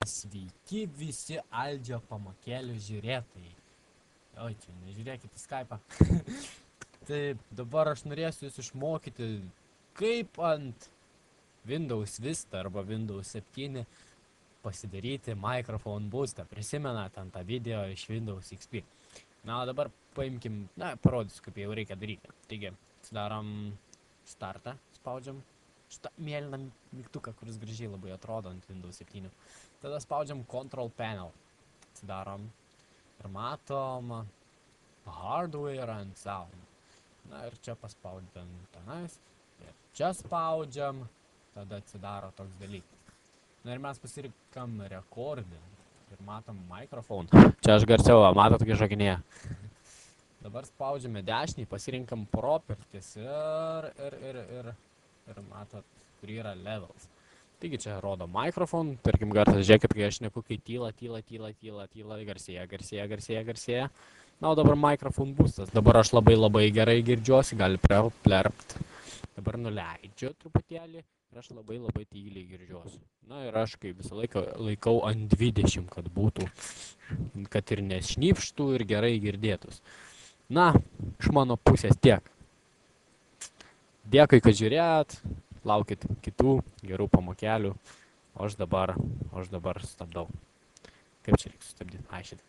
Sveiki visi Aldžio pamokėlių žiūrėtojai. Oi, čia nežiūrėkit į Skype'ą. Taip, dabar aš norėsiu jūs išmokyti, kaip ant Windows Vista arba Windows 7 pasidaryti Microphone Boostą. Prisimenat ant tą video iš Windows XP. Na, o dabar paimkim, parodysiu, kaip jau reikia daryti. Taigi, atsidarom startą, spaudžiam šitą mėlyną mygtuką, kuris gražiai labai atrodo ant Windows 7. Tada spaudžiam Control Panel. Atsidarom ir matom Hardware and Sound. Na ir čia paspaudžiam tenais. Ir čia spaudžiam. Tada atsidaro toks dalykas. Na ir mes pasirinkam Recording. Ir matom Microphone. Čia aš garsiau, matot, kai šokinėja. Dabar spaudžiame dešinį, pasirinkam Properties ir matot, kur yra Levels. Taigi čia rodo Microphone, tarkim garsas, žiūrėkit, kai aš šneku, kai tyla, garsėja. Na, o dabar Microphone Boostas. Dabar aš labai gerai girdžiuosi, gali plerpt. Dabar nuleidžiu truputėlį ir aš labai tyliai girdžiuosi. Na ir aš kaip visą laiką laikau ant 20, kad būtų, kad ir nešnypštų ir gerai girdėtus. Na, iš mano pusės tiek. Dėkui, kad žiūrėjot, laukit kitų gerų pamokėlių, o aš dabar stabdau. Kaip čia reikia sustabdyti? Ai, šitą.